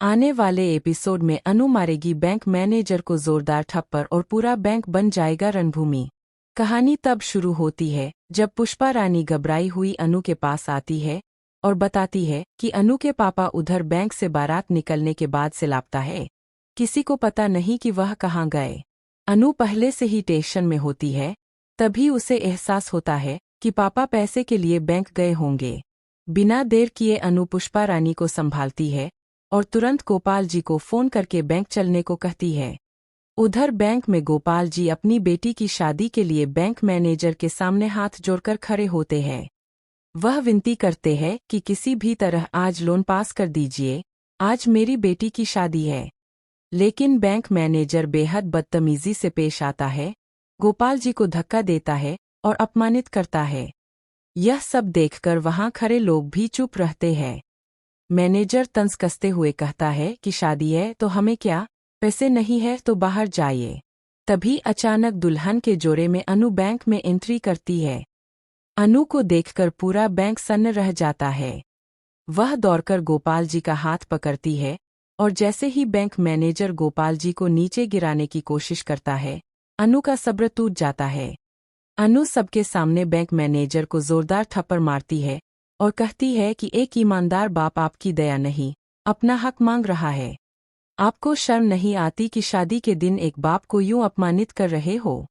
आने वाले एपिसोड में अनु मारेगी बैंक मैनेजर को जोरदार थप्पड़ और पूरा बैंक बन जाएगा रणभूमि। कहानी तब शुरू होती है जब पुष्पा रानी घबराई हुई अनु के पास आती है और बताती है कि अनु के पापा उधर बैंक से बारात निकलने के बाद से लापता है। किसी को पता नहीं कि वह कहाँ गए। अनु पहले से ही टेंशन में होती है। तभी उसे एहसास होता है कि पापा पैसे के लिए बैंक गए होंगे। बिना देर किए अनु पुष्पा रानी को संभालती है और तुरंत गोपाल जी को फोन करके बैंक चलने को कहती है। उधर बैंक में गोपाल जी अपनी बेटी की शादी के लिए बैंक मैनेजर के सामने हाथ जोड़कर खड़े होते हैं। वह विनती करते हैं कि किसी भी तरह आज लोन पास कर दीजिए, आज मेरी बेटी की शादी है। लेकिन बैंक मैनेजर बेहद बदतमीजी से पेश आता है, गोपाल जी को धक्का देता है और अपमानित करता है। यह सब देखकर वहां खड़े लोग भी चुप रहते हैं। मैनेजर तंज कसते हुए कहता है कि शादी है तो हमें क्या, पैसे नहीं है तो बाहर जाइए। तभी अचानक दुल्हन के जोड़े में अनु बैंक में एंट्री करती है। अनु को देखकर पूरा बैंक सन्न रह जाता है। वह दौड़कर गोपाल जी का हाथ पकड़ती है और जैसे ही बैंक मैनेजर गोपाल जी को नीचे गिराने की कोशिश करता है, अनु का सब्र टूट जाता है। अनु सबके सामने बैंक मैनेजर को जोरदार थप्पड़ मारती है और कहती है कि एक ईमानदार बाप आपकी दया नहीं, अपना हक मांग रहा है। आपको शर्म नहीं आती कि शादी के दिन एक बाप को यूं अपमानित कर रहे हो।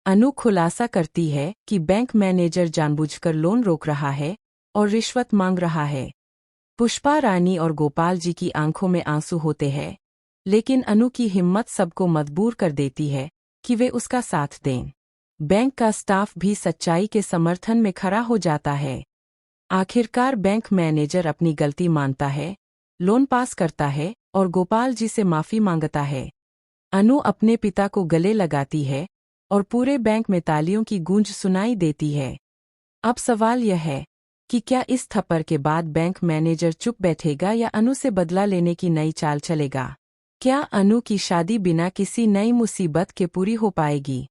अनु खुलासा करती है कि बैंक मैनेजर जानबूझकर लोन रोक रहा है और रिश्वत मांग रहा है। पुष्पा रानी और गोपाल जी की आंखों में आंसू होते हैं, लेकिन अनु की हिम्मत सबको मजबूर कर देती है कि वे उसका साथ दें। बैंक का स्टाफ भी सच्चाई के समर्थन में खड़ा हो जाता है। आखिरकार बैंक मैनेजर अपनी गलती मानता है, लोन पास करता है और गोपाल जी से माफी मांगता है। अनु अपने पिता को गले लगाती है और पूरे बैंक में तालियों की गूंज सुनाई देती है। अब सवाल यह है कि क्या इस थप्पड़ के बाद बैंक मैनेजर चुप बैठेगा या अनु से बदला लेने की नई चाल चलेगा? क्या अनु की शादी बिना किसी नई मुसीबत के पूरी हो पाएगी?